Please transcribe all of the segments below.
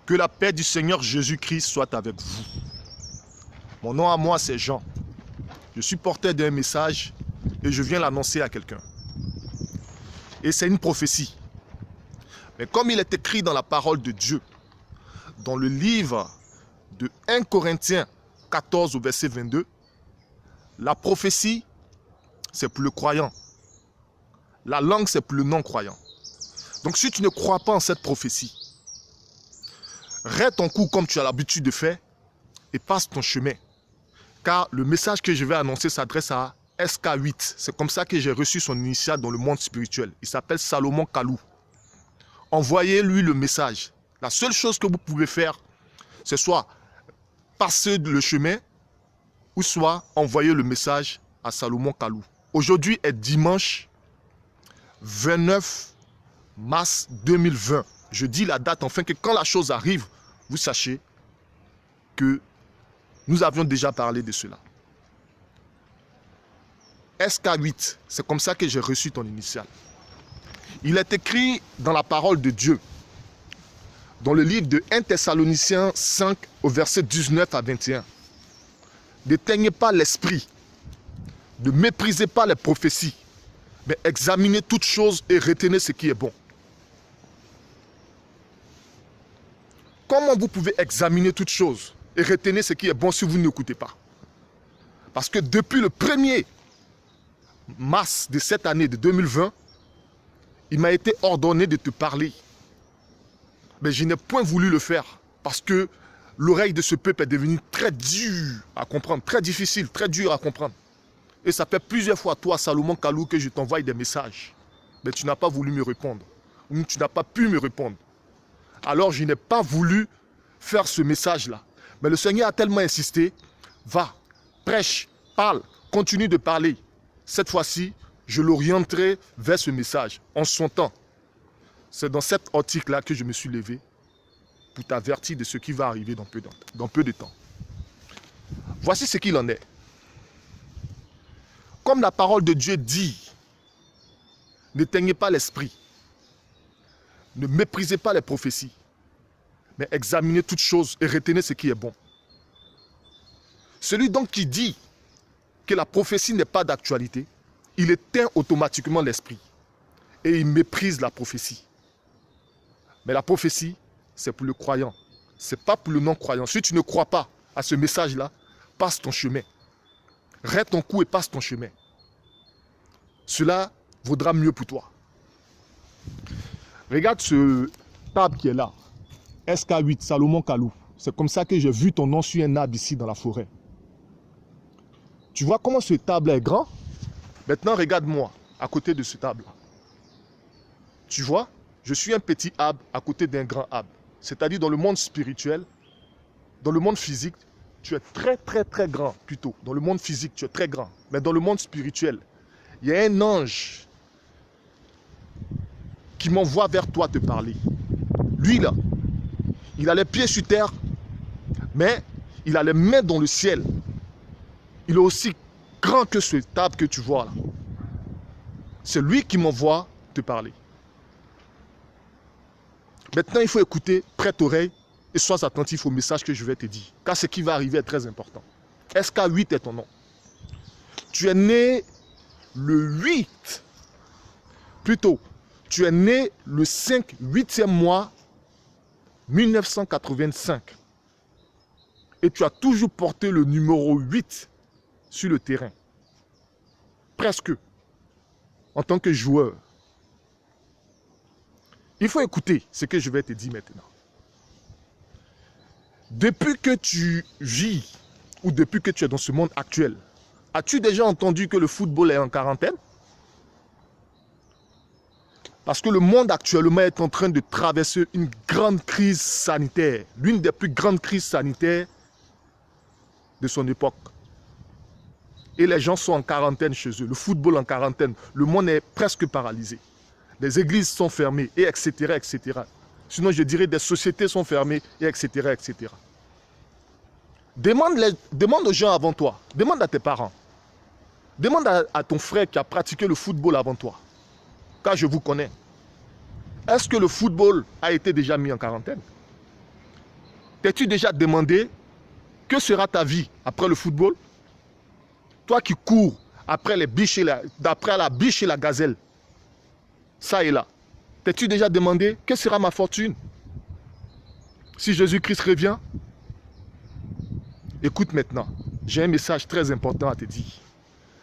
Que la paix du Seigneur Jésus-Christ soit avec vous. Mon nom à moi, c'est Jean. Je suis porteur d'un message et je viens l'annoncer à quelqu'un. Et c'est une prophétie. Mais comme il est écrit dans la parole de Dieu, dans le livre de 1 Corinthiens 14 au verset 22, la prophétie, c'est pour le croyant. La langue, c'est pour le non-croyant. Donc si tu ne crois pas en cette prophétie, raie ton coup comme tu as l'habitude de faire et passe ton chemin. Car le message que je vais annoncer s'adresse à SK8. C'est comme ça que j'ai reçu son initiale dans le monde spirituel. Il s'appelle Salomon Kalou. Envoyez-lui le message. La seule chose que vous pouvez faire, c'est soit passer le chemin ou soit envoyer le message à Salomon Kalou. Aujourd'hui est dimanche 29 mars 2020. Je dis la date afin que quand la chose arrive, vous sachiez que nous avions déjà parlé de cela. SK8, c'est comme ça que j'ai reçu ton initiale. Il est écrit dans la parole de Dieu, dans le livre de 1 Thessaloniciens 5 au verset 19 à 21. N'éteignez pas l'esprit, ne méprisez pas les prophéties, mais examinez toutes choses et retenez ce qui est bon. Comment vous pouvez examiner toutes choses et retenir ce qui est bon si vous n'écoutez pas? Parce que depuis le 1er mars de cette année de 2020, il m'a été ordonné de te parler. Mais je n'ai point voulu le faire parce que l'oreille de ce peuple est devenue très dure à comprendre, très difficile, très dure à comprendre. Et ça fait plusieurs fois, toi, Salomon Kalou, que je t'envoie des messages. Mais tu n'as pas voulu me répondre. Ou tu n'as pas pu me répondre. Alors je n'ai pas voulu faire ce message-là. Mais le Seigneur a tellement insisté. Va, prêche, parle, continue de parler. Cette fois-ci, je l'orienterai vers ce message en son temps. C'est dans cet article-là que je me suis levé pour t'avertir de ce qui va arriver dans peu de temps. Voici ce qu'il en est. Comme la parole de Dieu dit, n'éteignez pas l'esprit, ne méprisez pas les prophéties, mais examinez toutes choses et retenez ce qui est bon. Celui donc qui dit que la prophétie n'est pas d'actualité, il éteint automatiquement l'esprit et il méprise la prophétie. Mais la prophétie, c'est pour le croyant, ce n'est pas pour le non-croyant. Si tu ne crois pas à ce message-là, passe ton chemin. Raie ton coup et passe ton chemin. Cela vaudra mieux pour toi. Regarde ce table qui est là. SK8, Salomon Kalou. C'est comme ça que j'ai vu ton nom sur un arbre ici dans la forêt. Tu vois comment ce table est grand? Maintenant, regarde-moi à côté de ce table. Tu vois, je suis un petit arbre à côté d'un grand arbre. C'est-à-dire dans le monde spirituel, dans le monde physique, tu es très grand plutôt. Dans le monde physique, tu es très grand. Mais dans le monde spirituel, il y a un ange qui m'envoie vers toi te parler. Lui là, il a les pieds sur terre, mais il a les mains dans le ciel. Il est aussi grand que ce table que tu vois là. C'est lui qui m'envoie te parler. Maintenant, il faut écouter, prête oreille et sois attentif au message que je vais te dire. Car ce qui va arriver est très important. SK8 est ton nom. Tu es né le 8. Plutôt, tu es né le 5, 8e mois 1985. Et tu as toujours porté le numéro 8 sur le terrain. Presque. En tant que joueur. Il faut écouter ce que je vais te dire maintenant. Depuis que tu vis ou depuis que tu es dans ce monde actuel, as-tu déjà entendu que le football est en quarantaine? Parce que le monde actuellement est en train de traverser une grande crise sanitaire, l'une des plus grandes crises sanitaires de son époque. Et les gens sont en quarantaine chez eux, le football en quarantaine, le monde est presque paralysé. Les églises sont fermées, et etc., etc. Sinon, je dirais des sociétés sont fermées, et etc., etc. Demande aux gens avant toi, demande à tes parents, demande à ton frère qui a pratiqué le football avant toi, car je vous connais. Est-ce que le football a été déjà mis en quarantaine? T'es-tu déjà demandé que sera ta vie après le football? Toi qui cours après les biches d'après la biche et la gazelle, ça et là. T'es-tu déjà demandé que sera ma fortune si Jésus-Christ revient? Écoute maintenant, j'ai un message très important à te dire.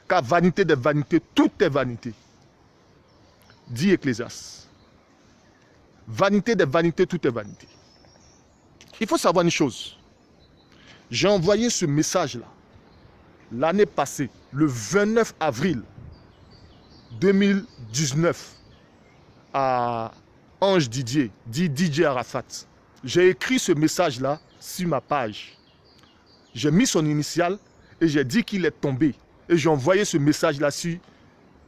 Car vanité des vanités, tout est vanité. Dit Ecclésiaste. Vanité des vanités, tout est vanité. Il faut savoir une chose. J'ai envoyé ce message-là l'année passée, le 29 avril 2019, à Ange Didier, dit DJ Arafat. J'ai écrit ce message-là sur ma page. J'ai mis son initiale et j'ai dit qu'il est tombé. Et j'ai envoyé ce message-là sur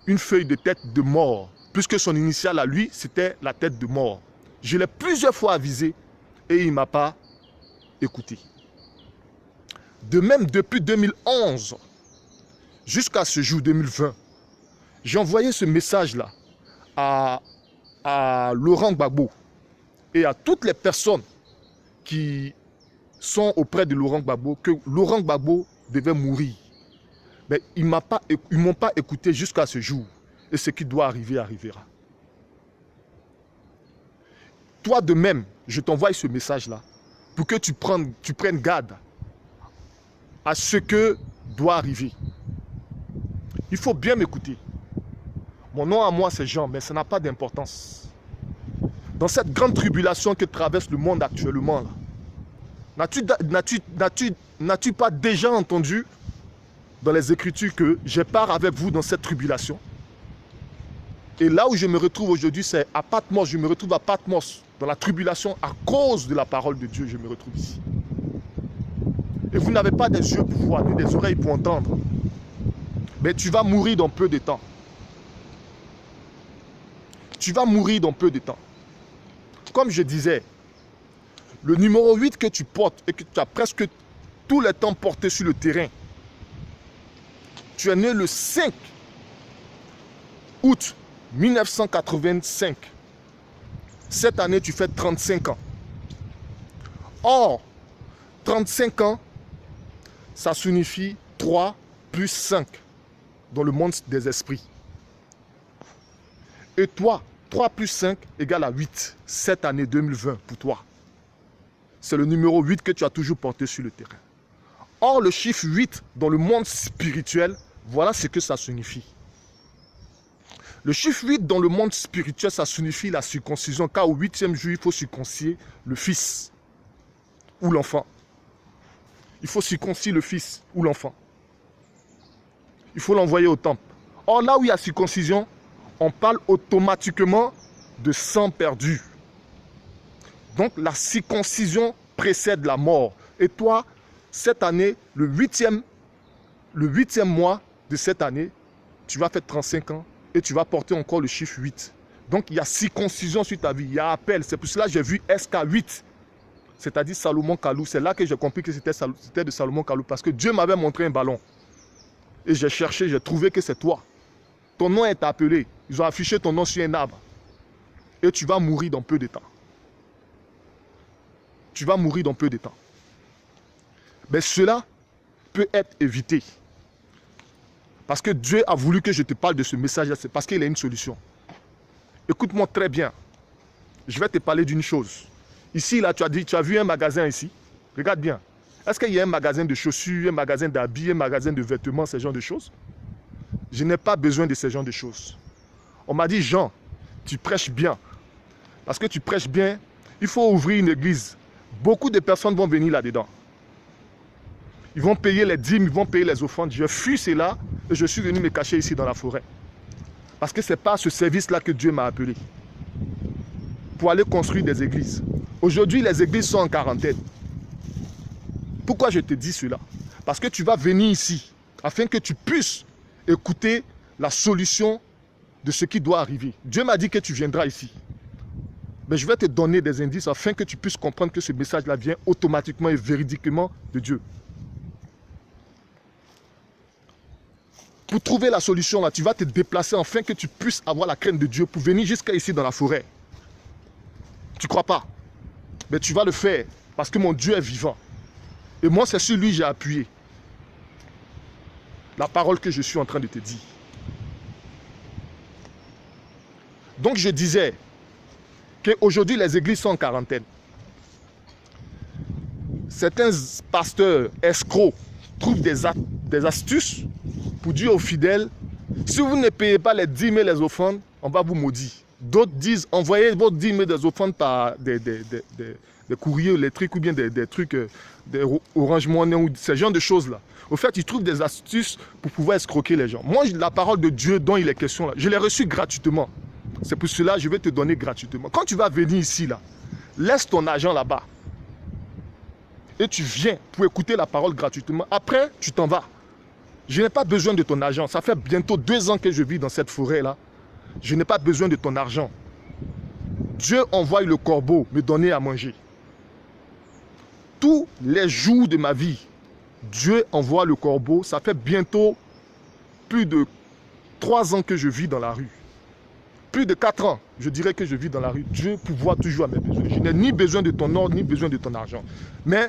une feuille de tête de mort, puisque son initiale à lui, c'était la tête de mort. Je l'ai plusieurs fois avisé et il ne m'a pas écouté. De même, depuis 2011 jusqu'à ce jour 2020, j'ai envoyé ce message-là à Laurent Gbagbo et à toutes les personnes qui sont auprès de Laurent Gbagbo que Laurent Gbagbo devait mourir. Mais ils ne m'ont pas écouté jusqu'à ce jour. Et ce qui doit arriver, arrivera. Toi de même, je t'envoie ce message-là pour que tu prennes garde à ce que doit arriver. Il faut bien m'écouter. Mon nom à moi, c'est Jean, mais ça n'a pas d'importance. Dans cette grande tribulation que traverse le monde actuellement, n'as-tu pas déjà entendu dans les Écritures que je pars avec vous dans cette tribulation? Et là où je me retrouve aujourd'hui, c'est à Patmos. Je me retrouve à Patmos, dans la tribulation, à cause de la parole de Dieu, je me retrouve ici. Et vous n'avez pas des yeux pour voir, ni des oreilles pour entendre. Mais tu vas mourir dans peu de temps. Tu vas mourir dans peu de temps. Comme je disais, le numéro 8 que tu portes et que tu as presque tout le temps porté sur le terrain, tu es né le 5 août 1985. Cette année, tu fais 35 ans. Or, 35 ans, ça signifie 3 plus 5 dans le monde des esprits. Et toi, 3 plus 5 égale à 8. Cette année 2020 pour toi. C'est le numéro 8 que tu as toujours porté sur le terrain. Or, le chiffre 8 dans le monde spirituel, voilà ce que ça signifie. Le chiffre 8 dans le monde spirituel, ça signifie la circoncision, car au 8e jour, il faut circoncier le fils ou l'enfant. Il faut circoncier le fils ou l'enfant. Il faut l'envoyer au temple. Or, là où il y a circoncision, on parle automatiquement de sang perdu. Donc, la circoncision précède la mort. Et toi, cette année, le huitième mois de cette année, tu vas faire 35 ans et tu vas porter encore le chiffre 8. Donc, il y a circoncision sur ta vie, il y a appel. C'est pour cela que j'ai vu SK8, c'est-à-dire Salomon Kalou. C'est là que j'ai compris que c'était de Salomon Kalou, parce que Dieu m'avait montré un ballon. Et j'ai cherché, j'ai trouvé que c'est toi. Ton nom est appelé. Ils ont affiché ton nom sur un arbre. Et tu vas mourir dans peu de temps. Tu vas mourir dans peu de temps. Mais cela peut être évité. Parce que Dieu a voulu que je te parle de ce message-là. C'est parce qu'il y a une solution. Écoute-moi très bien. Je vais te parler d'une chose. Ici, là, tu as vu un magasin ici. Regarde bien. Est-ce qu'il y a un magasin de chaussures, un magasin d'habits, un magasin de vêtements, ce genre de choses? Je n'ai pas besoin de ce genre de choses. On m'a dit, Jean, tu prêches bien. Parce que tu prêches bien, il faut ouvrir une église. Beaucoup de personnes vont venir là-dedans. Ils vont payer les dîmes, ils vont payer les offrandes. Je fuis cela et je suis venu me cacher ici dans la forêt. Parce que ce n'est pas ce service-là que Dieu m'a appelé. Pour aller construire des églises. Aujourd'hui, les églises sont en quarantaine. Pourquoi je te dis cela? Parce que tu vas venir ici afin que tu puisses écouter la solution de ce qui doit arriver. Dieu m'a dit que tu viendras ici. Mais je vais te donner des indices afin que tu puisses comprendre que ce message-là vient automatiquement et véridiquement de Dieu. Pour trouver la solution, là, tu vas te déplacer afin que tu puisses avoir la crainte de Dieu pour venir jusqu'à ici dans la forêt. Tu ne crois pas? Mais tu vas le faire Parce que mon Dieu est vivant. Et moi, c'est sur lui que j'ai appuyé. La parole que je suis en train de te dire. Donc je disais qu'aujourd'hui les églises sont en quarantaine. Certains pasteurs escrocs trouvent des astuces pour dire aux fidèles, si vous ne payez pas les dîmes et les offrandes, on va vous maudire. D'autres disent, envoyez votre dîmes et des offrandes par des courriers électriques ou bien des trucs, des Orange Money ou ce genre de choses-là. Au fait, ils trouvent des astuces pour pouvoir escroquer les gens. Moi, la parole de Dieu dont il est question là, je l'ai reçue gratuitement. C'est pour cela que je vais te donner gratuitement. Quand tu vas venir ici, là, laisse ton argent là-bas. Et tu viens pour écouter la parole gratuitement. Après, tu t'en vas. Je n'ai pas besoin de ton argent. Ça fait bientôt 2 ans que je vis dans cette forêt-là. Je n'ai pas besoin de ton argent. Dieu envoie le corbeau me donner à manger. Tous les jours de ma vie, Dieu envoie le corbeau. Ça fait bientôt plus de 3 ans que je vis dans la rue. Plus de 4 ans, je dirais que je vis dans la rue. Dieu pourvoit toujours à mes besoins. Je n'ai ni besoin de ton or, ni besoin de ton argent. Mais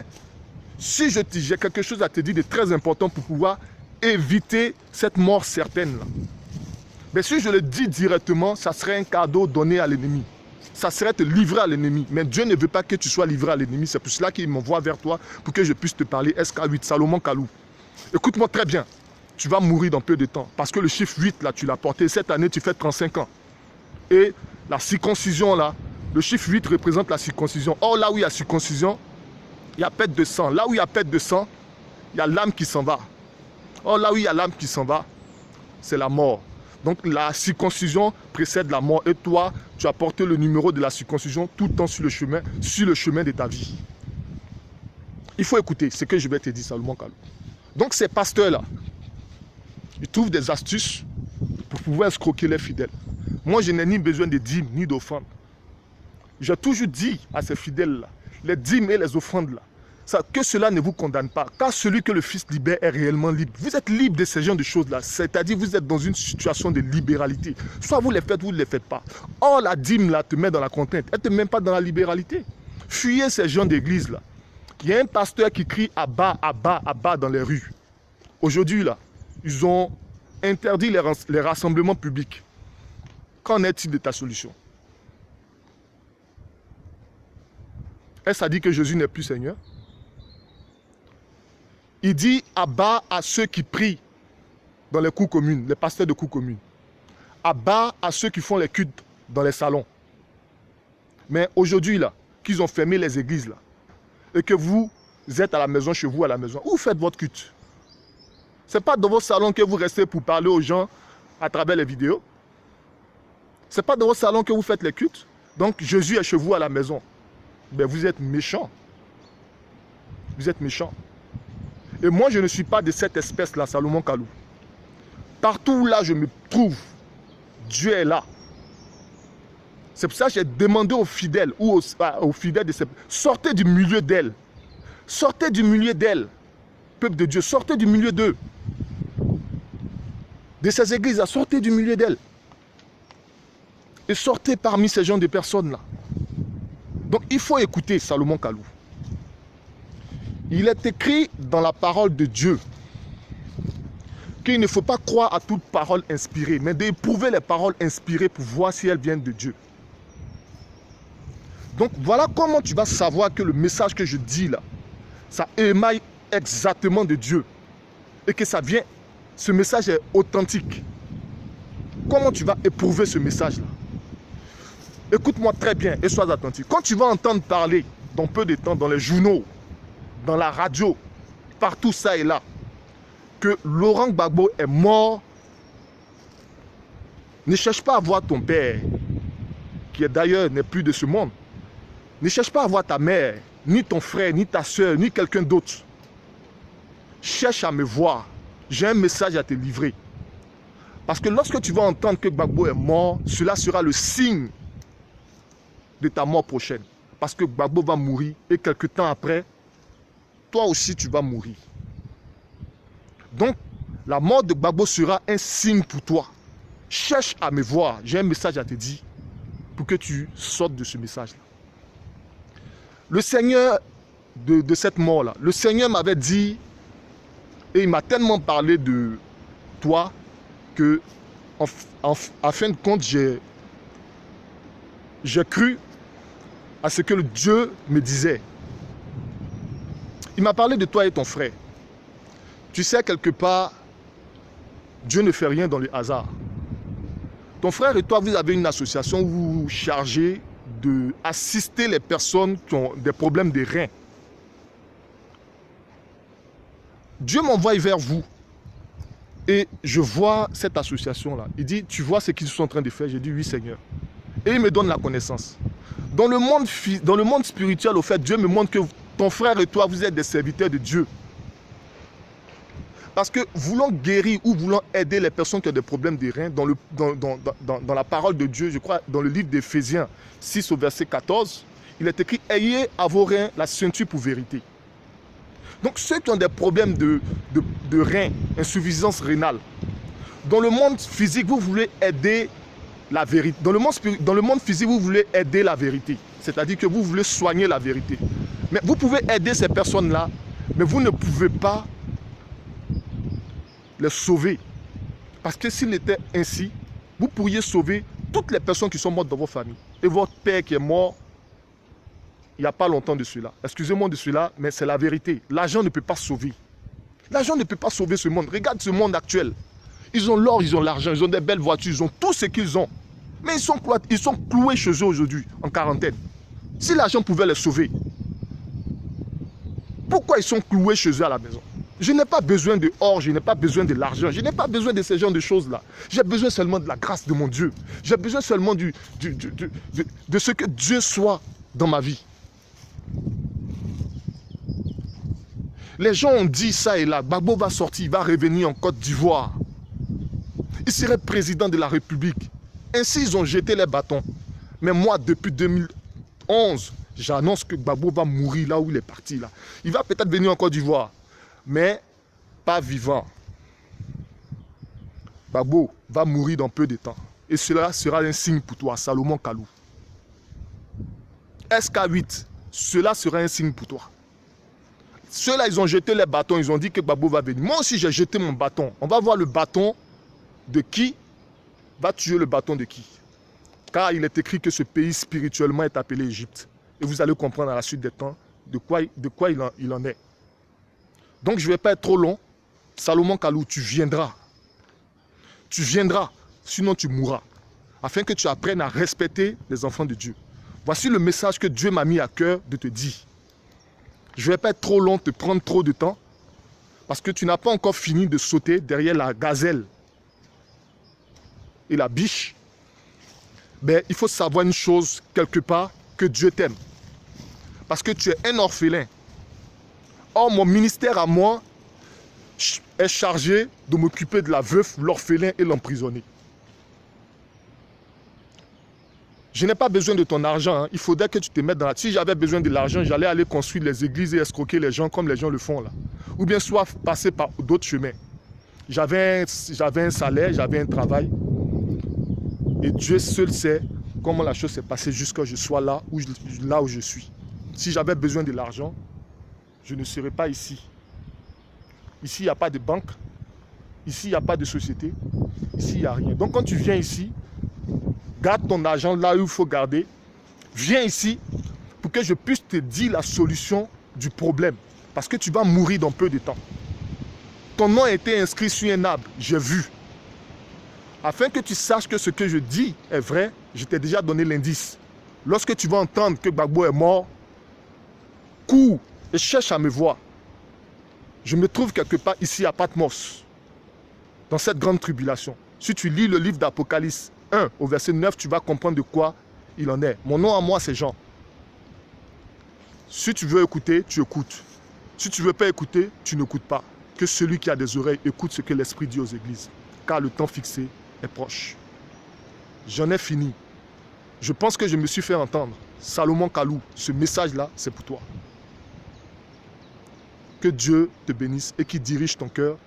si j'ai quelque chose à te dire de très important pour pouvoir éviter cette mort certaine, là. Mais si je le dis directement, ça serait un cadeau donné à l'ennemi. Ça serait te livrer à l'ennemi. Mais Dieu ne veut pas que tu sois livré à l'ennemi. C'est pour cela qu'il m'envoie vers toi pour que je puisse te parler. SK8, Salomon Kalou. Écoute-moi très bien. Tu vas mourir dans peu de temps. Parce que le chiffre 8, là, tu l'as porté. Cette année, tu fais 35 ans. Et la circoncision, là, le chiffre 8 représente la circoncision. Or, là où il y a circoncision, il y a perte de sang. Là où il y a perte de sang, il y a l'âme qui s'en va. Or, là où il y a l'âme qui s'en va, c'est la mort. Donc, la circoncision précède la mort. Et toi, tu as porté le numéro de la circoncision tout le temps sur le chemin de ta vie. Il faut écouter ce que je vais te dire, Salomon Kalou. Donc, ces pasteurs-là, ils trouvent des astuces pour pouvoir escroquer les fidèles. Moi, je n'ai ni besoin de dîmes, ni d'offrandes. J'ai toujours dit à ces fidèles-là, les dîmes et les offrandes-là, que cela ne vous condamne pas. Car celui que le Fils libère est réellement libre. Vous êtes libre de ces genres de choses-là. C'est-à-dire vous êtes dans une situation de libéralité. Soit vous les faites, ou vous ne les faites pas. Or, la dîme là te met dans la contrainte. Elle ne te met pas dans la libéralité. Fuyez ces gens d'église-là. Il y a un pasteur qui crie à bas, à bas, à bas dans les rues. Aujourd'hui, là, ils ont interdit les rassemblements publics. Qu'en est-il de ta solution? Est-ce à dire que Jésus n'est plus Seigneur? Il dit à bas à ceux qui prient dans les cours communes, les pasteurs de cours communes. À bas à ceux qui font les cultes dans les salons. Mais aujourd'hui, là, qu'ils ont fermé les églises, là, et que vous êtes à la maison, chez vous, à la maison, où faites votre culte? Ce n'est pas dans vos salons que vous restez pour parler aux gens à travers les vidéos. Ce n'est pas dans vos salons que vous faites les cultes. Donc Jésus est chez vous à la maison. Mais vous êtes méchants. Vous êtes méchants. Et moi, je ne suis pas de cette espèce-là, Salomon Kalou. Partout là, je me trouve, Dieu est là. C'est pour ça que j'ai demandé aux fidèles, ou aux fidèles de ces... Sortez du milieu d'elle. Sortez du milieu d'elle. Peuple de Dieu, sortez du milieu d'eux. De ces églises-là, sortez du milieu d'elles. Et sortez parmi ces gens de personnes-là. Donc il faut écouter Salomon Kalou. Il est écrit dans la parole de Dieu qu'il ne faut pas croire à toute parole inspirée, mais d'éprouver les paroles inspirées pour voir si elles viennent de Dieu. Donc voilà comment tu vas savoir que le message que je dis là, ça émaille exactement de Dieu. Et que ça vient, ce message est authentique. Comment tu vas éprouver ce message-là? Écoute-moi très bien et sois attentif. Quand tu vas entendre parler dans peu de temps, dans les journaux, dans la radio, partout ça et là, que Laurent Gbagbo est mort, ne cherche pas à voir ton père, qui est d'ailleurs n'est plus de ce monde. Ne cherche pas à voir ta mère, ni ton frère, ni ta soeur, ni quelqu'un d'autre. Cherche à me voir. J'ai un message à te livrer. Parce que lorsque tu vas entendre que Gbagbo est mort, cela sera le signe de ta mort prochaine. Parce que Gbagbo va mourir et quelque temps après, toi aussi tu vas mourir. Donc, la mort de Gbagbo sera un signe pour toi. Cherche à me voir. J'ai un message à te dire pour que tu sortes de ce message-là. Le Seigneur de cette mort-là, le Seigneur m'avait dit, et il m'a tellement parlé de toi, que en fin de compte, j'ai cru à ce que le Dieu me disait. Il m'a parlé de toi et ton frère. Tu sais, quelque part, Dieu ne fait rien dans le hasard. Ton frère et toi, vous avez une association où vous vous chargez d'assister les personnes qui ont des problèmes de reins. Dieu m'envoie vers vous. Et je vois cette association-là. Il dit, tu vois ce qu'ils sont en train de faire? J'ai dit, oui, Seigneur. Et il me donne la connaissance. Dans le monde spirituel, au fait, Dieu me montre que ton frère et toi, vous êtes des serviteurs de Dieu. Parce que voulant guérir ou voulant aider les personnes qui ont des problèmes de reins, dans la parole de Dieu, je crois, dans le livre d'Éphésiens 6 au verset 14, il est écrit, ayez à vos reins la ceinture pour vérité. Donc ceux qui ont des problèmes de reins, insuffisance rénale, dans le monde physique, vous voulez aider la vérité. Dans le monde physique, vous voulez aider la vérité. C'est-à-dire que vous voulez soigner la vérité. Mais vous pouvez aider ces personnes-là, mais vous ne pouvez pas les sauver. Parce que s'il était ainsi, vous pourriez sauver toutes les personnes qui sont mortes dans votre famille. Et votre père qui est mort, il n'y a pas longtemps de cela. Excusez-moi de cela, mais c'est la vérité. L'argent ne peut pas sauver. L'argent ne peut pas sauver ce monde. Regarde ce monde actuel. Ils ont l'or, ils ont l'argent, ils ont des belles voitures, ils ont tout ce qu'ils ont. Mais ils sont cloués chez eux aujourd'hui, en quarantaine. Si l'argent pouvait les sauver, pourquoi ils sont cloués chez eux à la maison? Je n'ai pas besoin de or, je n'ai pas besoin de l'argent, je n'ai pas besoin de ce genre de choses-là. J'ai besoin seulement de la grâce de mon Dieu. J'ai besoin seulement de ce que Dieu soit dans ma vie. Les gens ont dit ça et là, Gbagbo va sortir, il va revenir en Côte d'Ivoire. Il serait président de la République. Ainsi, ils ont jeté les bâtons. Mais moi, depuis 2011, j'annonce que Gbagbo va mourir là où il est parti. Là. Il va peut-être venir en Côte d'Ivoire, mais pas vivant. Gbagbo va mourir dans peu de temps. Et cela sera un signe pour toi, Salomon Kalou. SK8, cela sera un signe pour toi. Ceux-là, ils ont jeté les bâtons, ils ont dit que Gbagbo va venir. Moi aussi, j'ai jeté mon bâton. On va voir le bâton de qui va tuer le bâton de qui. Car il est écrit que ce pays spirituellement est appelé Égypte. Et vous allez comprendre à la suite des temps de quoi il en est. Donc je ne vais pas être trop long. Salomon Kalou, tu viendras. Tu viendras, sinon tu mourras. Afin que tu apprennes à respecter les enfants de Dieu. Voici le message que Dieu m'a mis à cœur de te dire. Je ne vais pas être trop long, te prendre trop de temps. Parce que tu n'as pas encore fini de sauter derrière la gazelle et la biche. Mais il faut savoir une chose, quelque part, que Dieu t'aime. Parce que tu es un orphelin. Or, mon ministère à moi est chargé de m'occuper de la veuve, l'orphelin et l'emprisonné. Je n'ai pas besoin de ton argent. Hein. Il faudrait que tu te mettes dans la... Si j'avais besoin de l'argent, j'allais aller construire les églises et escroquer les gens comme les gens le font là. Ou bien soit passer par d'autres chemins. J'avais un salaire, j'avais un travail. Et Dieu seul sait comment la chose s'est passée jusqu'à ce que je sois là où je suis. Si j'avais besoin de l'argent, je ne serais pas ici. Ici, il n'y a pas de banque. Ici, il n'y a pas de société. Ici, il n'y a rien. Donc, quand tu viens ici, garde ton argent là où il faut garder. Viens ici pour que je puisse te dire la solution du problème. Parce que tu vas mourir dans peu de temps. Ton nom a été inscrit sur un arbre. J'ai vu. Afin que tu saches que ce que je dis est vrai, je t'ai déjà donné l'indice. Lorsque tu vas entendre que Gbagbo est mort, cours et cherche à me voir. Je me trouve quelque part ici à Patmos, dans cette grande tribulation. Si tu lis le livre d'Apocalypse 1 au verset 9, tu vas comprendre de quoi il en est. Mon nom à moi, c'est Jean. Si tu veux écouter, tu écoutes. Si tu ne veux pas écouter, tu n'écoutes pas. Que celui qui a des oreilles écoute ce que l'Esprit dit aux églises. Car le temps fixé est proche. J'en ai fini. Je pense que je me suis fait entendre. Salomon Kalou, ce message-là, c'est pour toi. Que Dieu te bénisse et qu'il dirige ton cœur,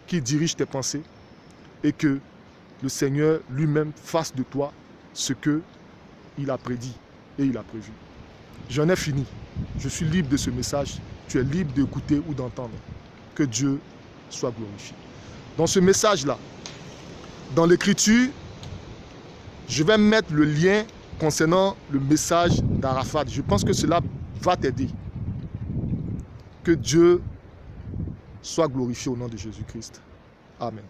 qu'il dirige tes pensées et que le Seigneur lui-même fasse de toi ce qu'il a prédit et il a prévu. J'en ai fini. Je suis libre de ce message. Tu es libre d'écouter ou d'entendre. Que Dieu soit glorifié. Dans ce message-là, dans l'écriture, je vais mettre le lien concernant le message d'Arafat. Je pense que cela va t'aider. Que Dieu soit glorifié au nom de Jésus-Christ. Amen.